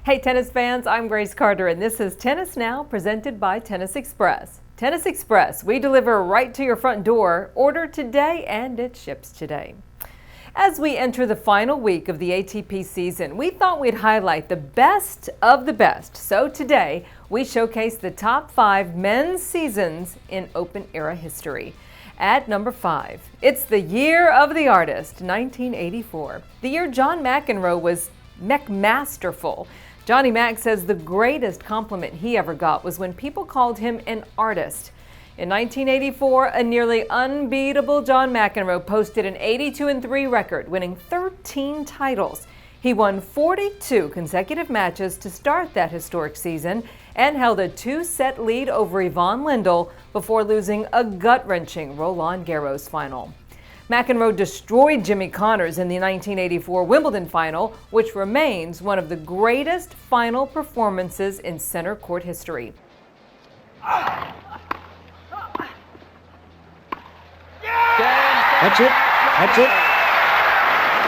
Hey tennis fans, I'm Grace Carter and this is Tennis Now presented by Tennis Express. Tennis Express, we deliver right to your front door. Order today and it ships today. As we enter the final week of the ATP season, we thought we'd highlight the best of the best. So today, we showcase the top 5 men's seasons in Open era history. At number 5, it's the year of the artist, 1984. The year John McEnroe was McMasterful. Johnny Mac says the greatest compliment he ever got was when people called him an artist. In 1984, a nearly unbeatable John McEnroe posted an 82-3 record, winning 13 titles. He won 42 consecutive matches to start that historic season and held a 2-set lead over Yvonne Lendl before losing a gut-wrenching Roland Garros final. McEnroe destroyed Jimmy Connors in the 1984 Wimbledon final, which remains one of the greatest final performances in center court history. That's it. That's it.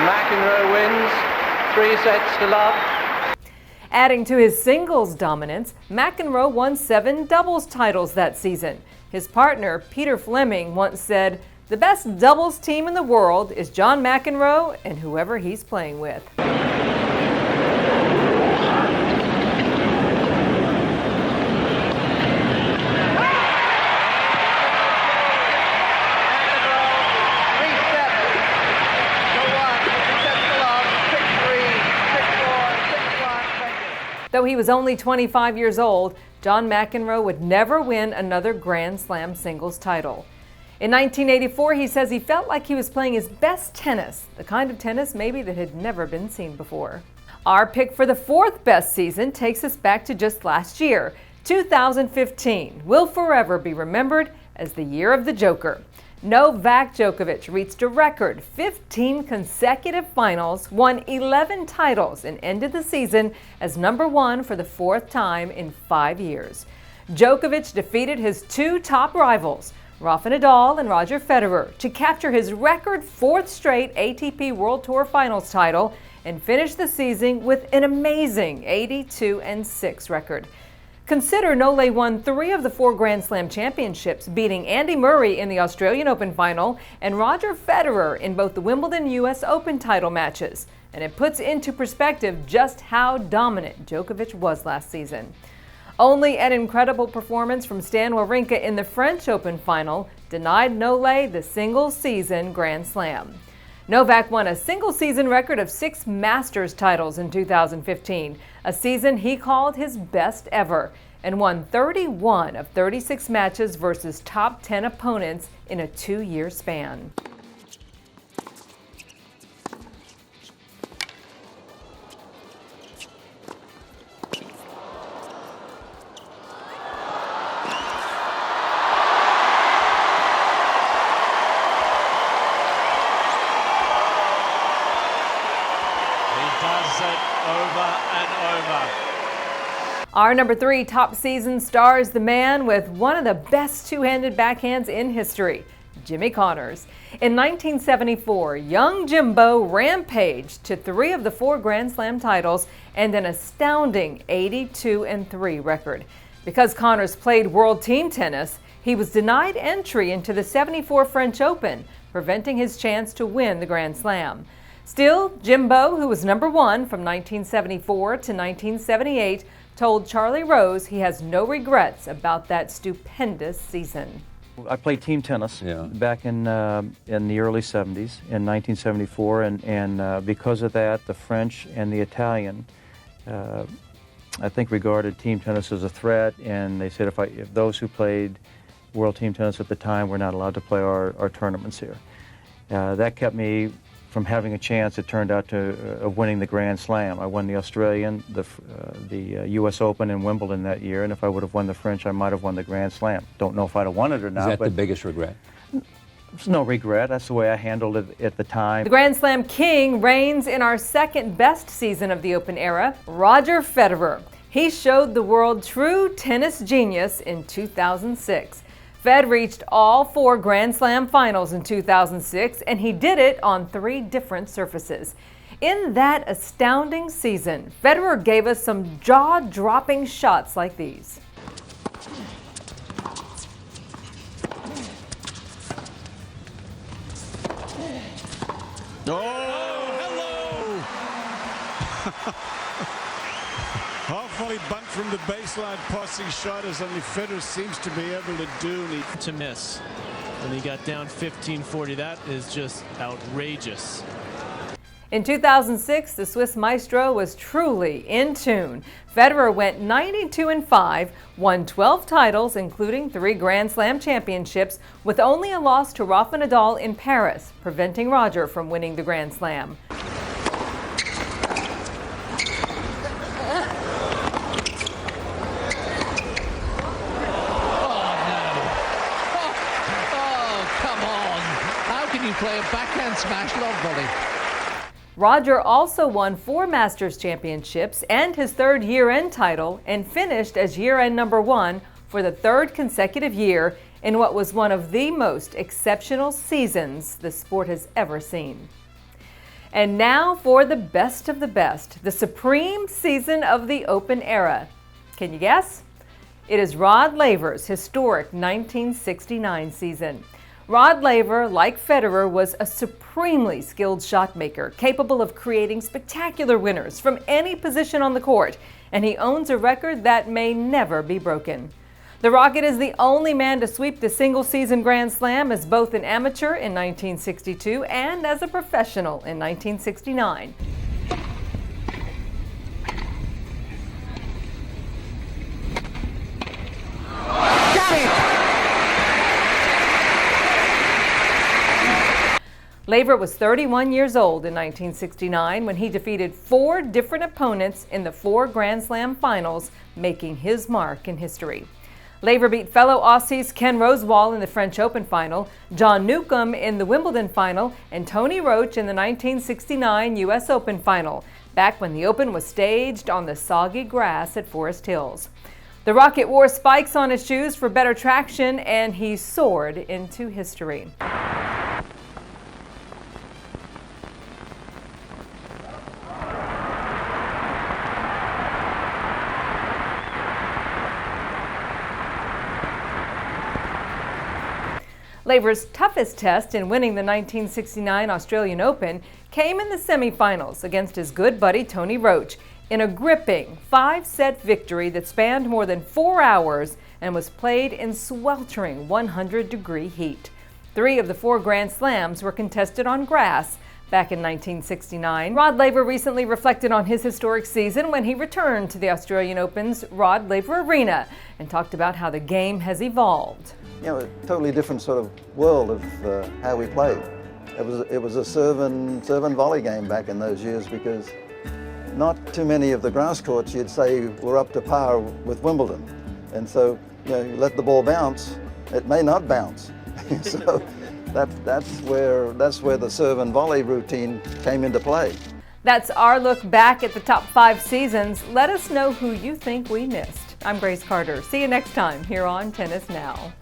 McEnroe wins 3 sets to love. Adding to his singles dominance, McEnroe won 7 doubles titles that season. His partner, Peter Fleming, once said, "The best doubles team in the world is John McEnroe and whoever he's playing with." Though he was only 25 years old, John McEnroe would never win another Grand Slam singles title. In 1984, he says he felt like he was playing his best tennis, the kind of tennis maybe that had never been seen before. Our pick for the 4th best season takes us back to just last year. 2015 will forever be remembered as the year of the Joker. Novak Djokovic reached a record 15 consecutive finals, won 11 titles, and ended the season as number 1 for the 4th time in 5 years. Djokovic defeated his 2 top rivals, Rafa Nadal and Roger Federer, to capture his record 4th straight ATP World Tour Finals title and finish the season with an amazing 82-6 record. Consider Nole won 3 of the 4 Grand Slam championships, beating Andy Murray in the Australian Open final and Roger Federer in both the Wimbledon US Open title matches. And it puts into perspective just how dominant Djokovic was last season. Only an incredible performance from Stan Wawrinka in the French Open final denied Nole the single-season Grand Slam. Novak won a single-season record of 6 Masters titles in 2015, a season he called his best ever, and won 31 of 36 matches versus top 10 opponents in a 2-year span. Does it over and over. Our number 3 top season stars the man with one of the best two-handed backhands in history, Jimmy Connors. In 1974, young Jimbo rampaged to 3 of the 4 Grand Slam titles and an astounding 82-3 record. Because Connors played world team tennis, he was denied entry into the '74 French Open, preventing his chance to win the Grand Slam. Still, Jimbo, who was number 1 from 1974 to 1978, told Charlie Rose he has no regrets about that stupendous season. I played team tennis back in the early 70s, in 1974, and because of that, the French and the Italian, I think, regarded team tennis as a threat, and they said if those who played world team tennis at the time were not allowed to play our tournaments here. That kept me from having a chance, it turned out, of winning the Grand Slam. I won the Australian, the US Open and Wimbledon that year, and if I would have won the French, I might have won the Grand Slam. Don't know if I'd have won it or not. Is that the biggest regret? There's no regret. That's the way I handled it at the time. The Grand Slam king reigns in our 2nd best season of the Open era, Roger Federer. He showed the world true tennis genius in 2006. Fed reached all 4 Grand Slam finals in 2006, and he did it on 3 different surfaces. In that astounding season, Federer gave us some jaw-dropping shots like these. Oh, hello! Half-volley bunt from the baseline, passing shot as only Federer seems to be able to do. To miss. And he got down 15-40. That is just outrageous. In 2006, the Swiss maestro was truly in tune. Federer went 92-5, won 12 titles, including 3 Grand Slam championships, with only a loss to Rafa Nadal in Paris, preventing Roger from winning the Grand Slam. Play a backhand smash love volley. Roger also won 4 Masters championships and his 3rd year-end title, and finished as year-end #1 for the 3rd consecutive year in what was one of the most exceptional seasons the sport has ever seen. And now for the best of the best, the supreme season of the Open era. Can you guess? It is Rod Laver's historic 1969 season. Rod Laver, like Federer, was a supremely skilled shot maker, capable of creating spectacular winners from any position on the court, and he owns a record that may never be broken. The Rocket is the only man to sweep the single-season Grand Slam as both an amateur in 1962 and as a professional in 1969. Laver was 31 years old in 1969 when he defeated 4 different opponents in the 4 Grand Slam finals, making his mark in history. Laver beat fellow Aussies Ken Rosewall in the French Open final, John Newcombe in the Wimbledon final, and Tony Roach in the 1969 U.S. Open final, back when the Open was staged on the soggy grass at Forest Hills. The Rocket wore spikes on his shoes for better traction, and he soared into history. Laver's toughest test in winning the 1969 Australian Open came in the semifinals against his good buddy Tony Roach in a gripping 5-set victory that spanned more than 4 hours and was played in sweltering 100-degree heat. 3 of the 4 Grand Slams were contested on grass back in 1969. Rod Laver recently reflected on his historic season when he returned to the Australian Open's Rod Laver Arena and talked about how the game has evolved. You know, a totally different sort of world of how we played. It was a serve and volley game back in those years, because not too many of the grass courts you'd say were up to par with Wimbledon. And so, you know, you let the ball bounce, it may not bounce. So that's where the serve and volley routine came into play. That's our look back at the top 5 seasons. Let us know who you think we missed. I'm Grace Carter. See you next time here on Tennis Now.